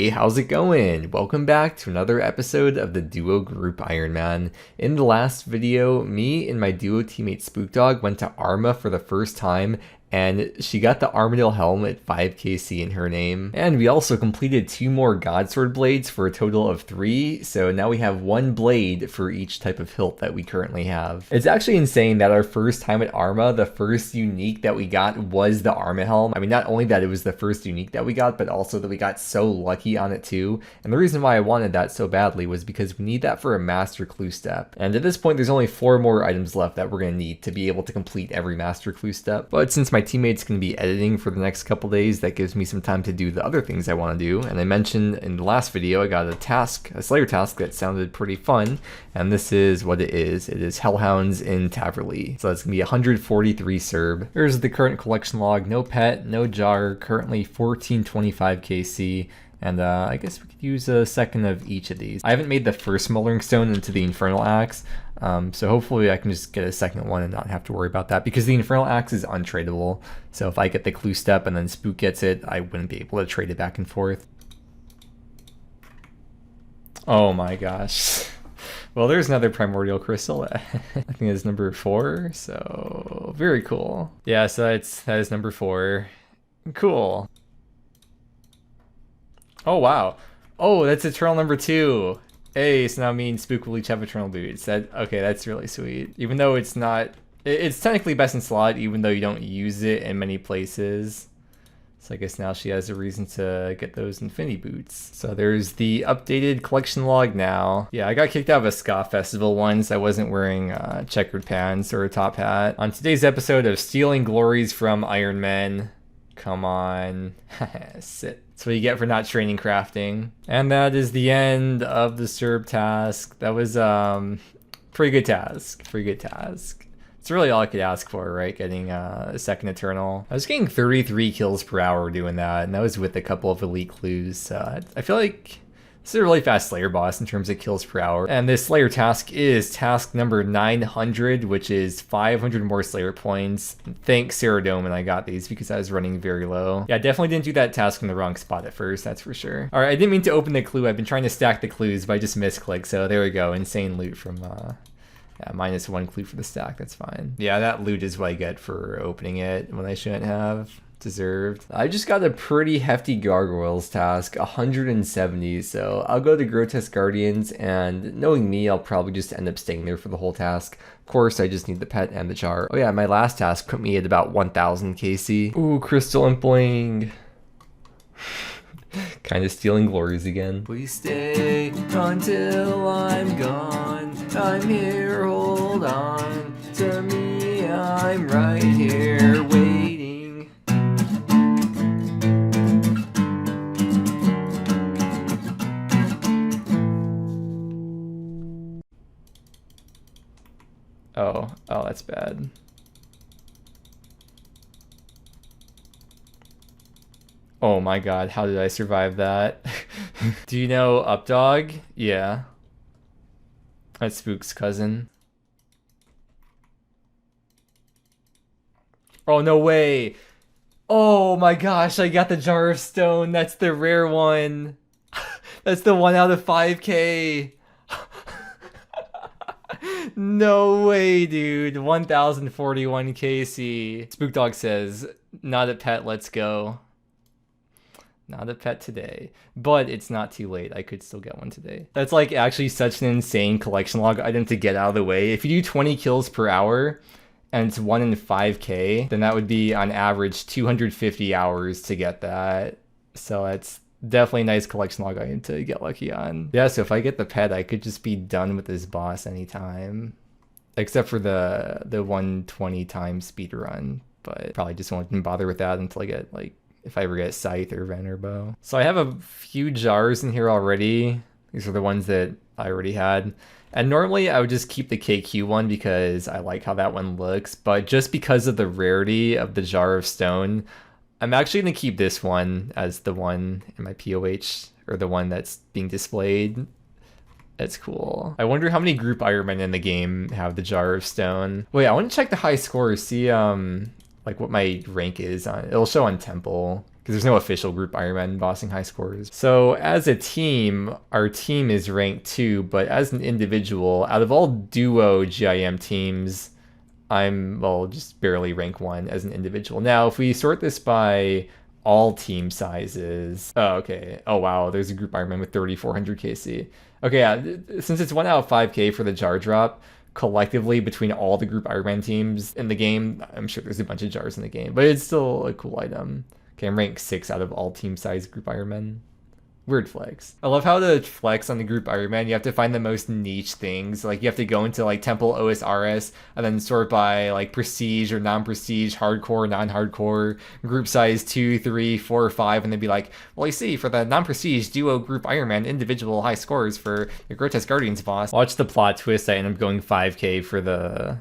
Hey, how's it going? Welcome back to another episode of the Duo Group Ironman. In the last video, me and my duo teammate Spookdog went to Arma for the first time, and she got the Armadillo helm at 5kc in her name. And we also completed 2 more Godsword blades for a total of 3, so now we have 1 blade for each type of hilt that we currently have. It's actually insane that our first time at Arma, the first unique that we got was the Arma helm. I mean, not only that it was the first unique that we got, but also that we got so lucky on it too. And the reason why I wanted that so badly was because we need that for a master clue step. And at this point, there's only 4 more items left that we're going to need to be able to complete every master clue step. But since my teammate's going to be editing for the next couple days, that gives me some time to do the other things I want to do. And I mentioned in the last video I got a Slayer task that sounded pretty fun, and this is what it is. It is Hellhounds in Taverley. So that's going to be 143 Serb. Here's the current collection log. No pet, no jar, currently 1425 KC. And I guess we could use a second of each of these. I haven't made the first smoldering stone into the infernal axe, so hopefully I can just get a second one and not have to worry about that, because the infernal axe is untradeable. So if I get the clue step and then Spook gets it, I wouldn't be able to trade it back and forth. Oh my gosh. Well, there's another primordial crystal. I think it's number 4, so very cool. Yeah, so that is number 4. Cool. Oh wow. Oh, that's Eternal number 2. Hey, so now me and Spook will each have Eternal boots. Okay, that's really sweet. Even though it's not, it's technically best in slot, even though you don't use it in many places. So I guess now she has a reason to get those Infinity boots. So there's the updated collection log now. Yeah, I got kicked out of a ska festival once. I wasn't wearing checkered pants or a top hat. On today's episode of Stealing Glories from Ironman. Come on. Sit. That's what you get for not training crafting. And that is the end of the Serb task. That was pretty good task. Pretty good task. It's really all I could ask for, right? Getting a second Eternal. I was getting 33 kills per hour doing that, and that was with a couple of elite clues. I feel like this is a really fast Slayer boss in terms of kills per hour. And this Slayer task is task number 900, which is 500 more Slayer points. Thanks Ceradome, and I got these because I was running very low. Yeah, I definitely didn't do that task in the wrong spot at first, that's for sure. All right, I didn't mean to open the clue. I've been trying to stack the clues, but I just misclicked. So there we go, insane loot from yeah, -1 clue for the stack, that's fine. Yeah, that loot is what I get for opening it when I shouldn't have. Deserved. I just got a pretty hefty gargoyles task, 170, so I'll go to Grotesque Guardians, and knowing me, I'll probably just end up staying there for the whole task. Of course, I just need the pet and the jar. Oh yeah, my last task put me at about 1000 KC. Ooh, Crystal Impling. Kind of stealing glories again. Please stay until I'm gone. I'm here, hold on to me. I'm right here waiting. Oh, that's bad. Oh my god, how did I survive that? Do you know Updog? Yeah. That's Spook's cousin. Oh, no way! Oh my gosh, I got the Jar of Stone. That's the rare one. That's the 1 out of 5k. No way, dude. 1041 KC. Spookdog says, not a pet, let's go. Not a pet today, but it's not too late. I could still get one today. That's like actually such an insane collection log item to get out of the way. If you do 20 kills per hour and it's 1 in 5k, then that would be on average 250 hours to get that. So that's definitely a nice collection log item to get lucky on. Yeah, so if I get the pet, I could just be done with this boss anytime. Except for the 120 times speed run. But probably just won't even bother with that until I get, like, if I ever get Scythe or Vener Bow. So I have a few jars in here already. These are the ones that I already had. And normally I would just keep the KQ one because I like how that one looks. But just because of the rarity of the Jar of Stone, I'm actually going to keep this one as the one in my POH, or the one that's being displayed. That's cool. I wonder how many group Ironmen in the game have the Jar of Stone. Wait, I want to check the high scores, see like what my rank is on. It'll show on Temple. because there's no official group Ironman bossing high scores. So as a team, our team is ranked 2, but as an individual, out of all duo GIM teams, I'm, well, just barely rank 1 as an individual. Now, if we sort this by all team sizes, oh, okay. Oh, wow, there's a group Ironman with 3,400 KC. Okay, yeah, since it's 1 out of 5K for the jar drop, collectively between all the group Ironman teams in the game, I'm sure there's a bunch of jars in the game, but it's still a cool item. Okay, I'm ranked 6 out of all team size group Ironman. Weird flex. I love how the flex on the group Ironman, you have to find the most niche things. Like you have to go into like temple OSRS and then sort by like prestige or non-prestige, hardcore, non-hardcore, group size 2, 3, 4, or 5, and then be like, well, you see, for the non-prestige duo group Ironman, individual high scores for your Grotesque Guardians boss. Watch the plot twist. I end up going 5K for the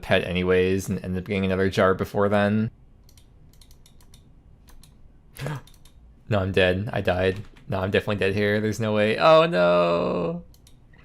pet anyways, and end up getting another jar before then. No, I'm dead. I died. No, I'm definitely dead here. There's no way. Oh no.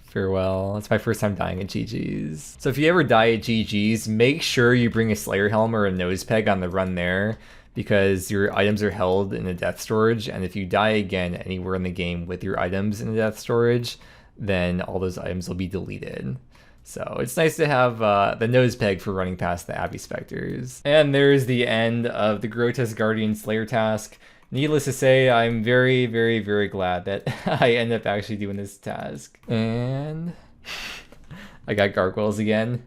Farewell. It's my first time dying at GG's. So if you ever die at GG's, make sure you bring a Slayer helm or a nose peg on the run there, because your items are held in a death storage, and if you die again anywhere in the game with your items in a death storage, then all those items will be deleted. So it's nice to have the nose peg for running past the Abbey Specters. And there's the end of the Grotesque Guardian Slayer task. Needless to say, I'm very, very, very glad that I end up actually doing this task. And I got gargoyles again.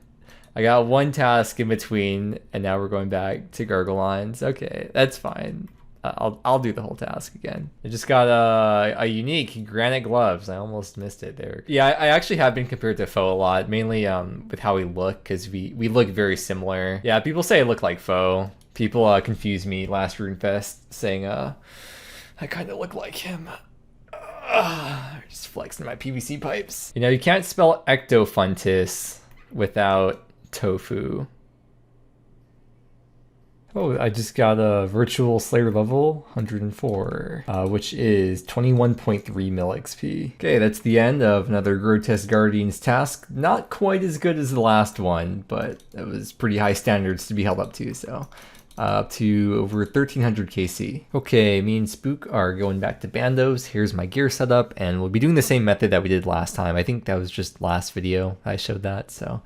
I got 1 task in between, and now we're going back to Gargolons. Okay, that's fine. I'll do the whole task again. I just got a unique granite gloves. I almost missed it there. Yeah, I actually have been compared to Foe a lot, mainly with how we look, because we look very similar. Yeah, people say I look like Foe. People confuse me last RuneFest saying I kind of look like him. Just flexing my PVC pipes. You know, you can't spell ectofuntus without tofu. Oh, I just got a virtual Slayer level, 104, which is 21.3 mil XP. Okay, that's the end of another Grotesque Guardians task. Not quite as good as the last one, but it was pretty high standards to be held up to, so up to over 1,300 KC. Okay, me and Spook are going back to Bandos. Here's my gear setup, and we'll be doing the same method that we did last time. I think that was just last video I showed that, so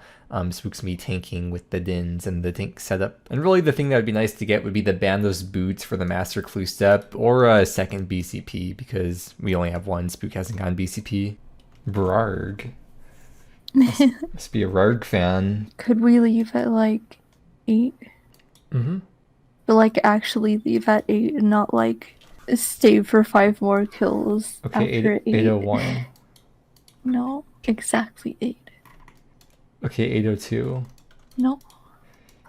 Spook's me tanking with the dins and the tank setup. And really the thing that would be nice to get would be the Bandos boots for the Master Clue step, or a second BCP, because we only have 1. Spook hasn't gone BCP. Brarg. Must be a Rarg fan. Could we leave at like 8? Mm-hmm. But like actually leave at 8 and not like stay for 5 more kills okay, after 8. 801. No, exactly 8. Okay, 802. No.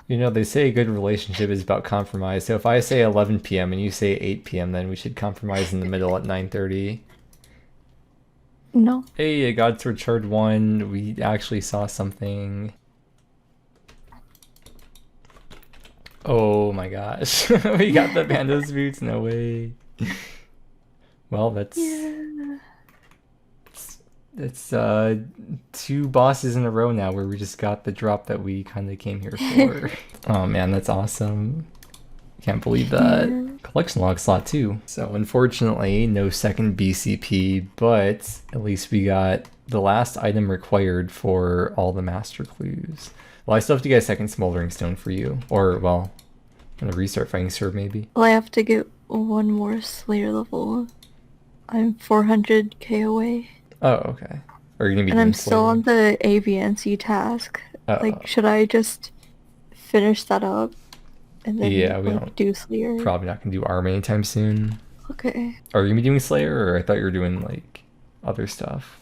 You know, they say a good relationship is about compromise. So if I say 11 p.m. and you say 8 p.m., then we should compromise in the middle at 9:30. No. Hey, I got to Chart 1. We actually saw something. Oh my gosh. We got the Bandos boots. No way. Well, that's... Yeah. It's 2 bosses in a row now where we just got the drop that we kind of came here for. Oh man, that's awesome. Can't believe that. Yeah. Collection log slot too. So unfortunately, no second BCP, but at least we got the last item required for all the master clues. Well, I still have to get a second smoldering stone for you. Or, well, I'm gonna restart fighting Serb maybe. Well, I have to get 1 more Slayer level. I'm 400k away. Oh, okay. Are you gonna be? And I'm still on the AVNC task. Like, should I just finish that up and then we don't do Slayer? Probably not gonna do ARM anytime soon. Okay. Are you gonna be doing Slayer, or I thought you were doing like other stuff?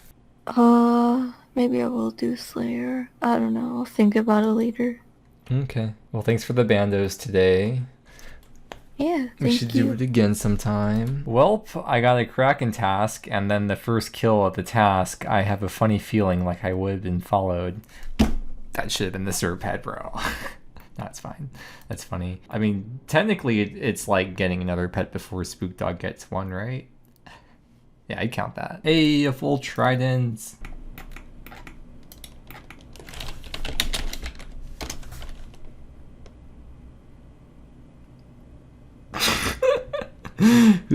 Maybe I will do Slayer. I don't know. I'll think about it later. Okay. Well, thanks for the Bandos today. Yeah, We should do it again sometime. Well, I got a Kraken task, and then the first kill of the task, I have a funny feeling like I would have been followed. That should have been the Serb head, bro. That's fine. That's funny. I mean, technically, it's like getting another pet before Spook Dog gets one, right? Yeah, I'd count that. Hey, a full trident.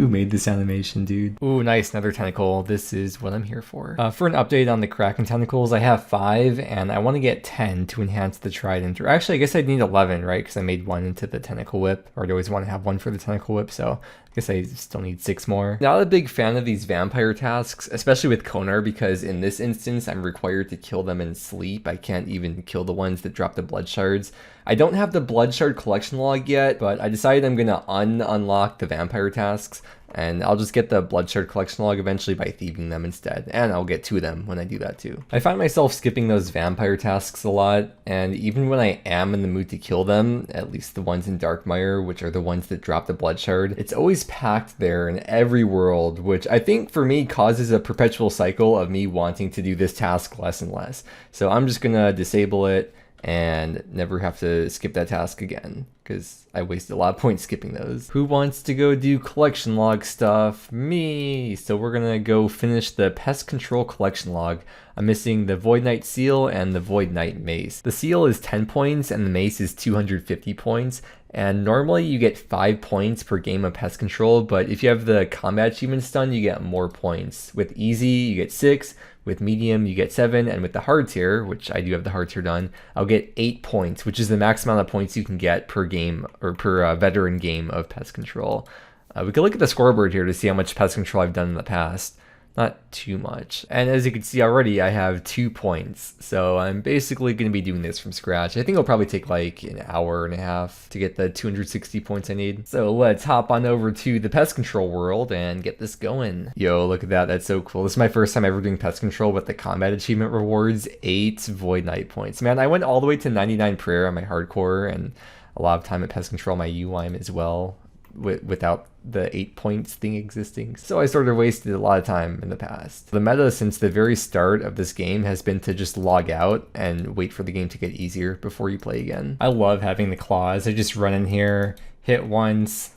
Who made this animation, dude? Ooh, nice, another tentacle. This is what I'm here for. For an update on the Kraken tentacles, I have 5, and I want to get 10 to enhance the trident. Or actually, I guess I'd need 11, right? Because I made 1 into the tentacle whip, or I'd always want to have 1 for the tentacle whip, so I guess I still need 6 more. Not a big fan of these vampire tasks, especially with Konar, because in this instance, I'm required to kill them in sleep. I can't even kill the ones that drop the blood shards. I don't have the blood shard collection log yet, but I decided I'm gonna unlock the vampire tasks, and I'll just get the blood shard collection log eventually by thieving them instead, and I'll get 2 of them when I do that too. I find myself skipping those vampire tasks a lot, and even when I am in the mood to kill them, at least the ones in Darkmire, which are the ones that drop the blood shard, it's always packed there in every world, which I think for me causes a perpetual cycle of me wanting to do this task less and less. So I'm just gonna disable it and never have to skip that task again, because I wasted a lot of points skipping those. Who wants to go do collection log stuff? Me! So we're gonna go finish the pest control collection log. I'm missing the Void Knight seal and the Void Knight mace. The seal is 10 points and the mace is 250 points. And normally you get 5 points per game of pest control, but if you have the combat achievements done, you get more points. With easy, you get 6, with medium, you get 7, and with the hard tier, which I do have the hard tier done, I'll get 8 points, which is the max amount of points you can get per game, or per veteran game of pest control. We can look at the scoreboard here to see how much pest control I've done in the past. Not too much. And as you can see already, I have 2 points. So I'm basically going to be doing this from scratch. I think it'll probably take like an hour and a half to get the 260 points I need. So let's hop on over to the pest control world and get this going. Yo, look at that. That's so cool. This is my first time ever doing pest control with the combat achievement rewards. 8 Void Knight points. Man, I went all the way to 99 prayer on my hardcore and a lot of time at pest control on my UIM as well, without the 8 points thing existing. So I sort of wasted a lot of time in the past. The meta since the very start of this game has been to just log out and wait for the game to get easier before you play again. I love having the claws. I just run in here, hit once,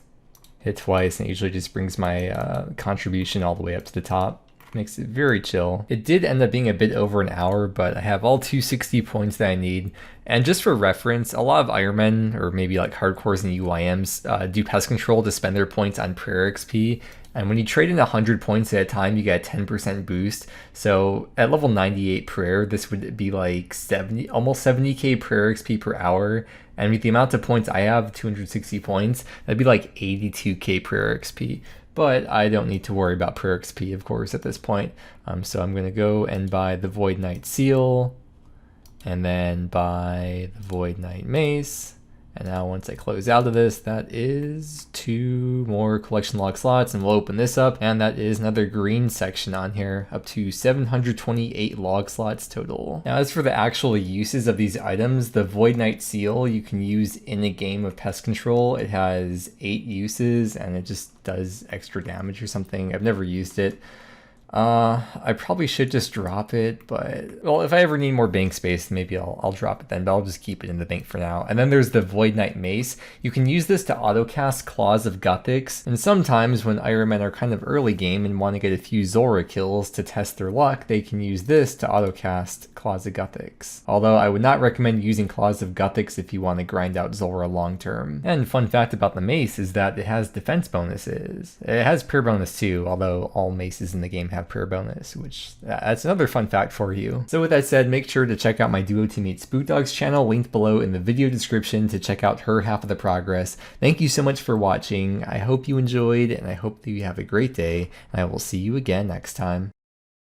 hit twice, and it usually just brings my contribution all the way up to the top. Makes it very chill. It did end up being a bit over an hour, but I have all 260 points that I need. And just for reference, a lot of Ironmen, or maybe like hardcores and UIMs, do pest control to spend their points on prayer XP. And when you trade in 100 points at a time, you get a 10% boost. So at level 98 prayer, this would be like almost 70k prayer XP per hour. And with the amount of points I have, 260 points, that'd be like 82k prayer XP. But I don't need to worry about prayer XP, of course, at this point. So I'm going to go and buy the Void Knight seal, and then buy the Void Knight mace. And now once I close out of this, that is 2 more collection log slots, and we'll open this up, and that is another green section on here, up to 728 log slots total. Now as for the actual uses of these items, the Void Knight seal you can use in a game of pest control. It has 8 uses, and it just does extra damage or something. I've never used it. I probably should just drop it, but well, if I ever need more bank space, maybe I'll drop it then, but I'll just keep it in the bank for now. And then there's the Void Knight mace. You can use this to autocast Claws of Gothics, and sometimes when Ironmen are kind of early game and want to get a few Zora kills to test their luck, they can use this to autocast Claws of Gothics. Although I would not recommend using Claws of Gothics if you want to grind out Zora long term. And fun fact about the mace is that it has defense bonuses. It has prayer bonus too, although all maces in the game have prayer bonus, which that's another fun fact for you. So with that said, make sure to check out my duo teammate Spookdog's channel, linked below in the video description, to check out her half of the progress. Thank you so much for watching. I hope you enjoyed, and I hope that you have a great day, and I will see you again next time.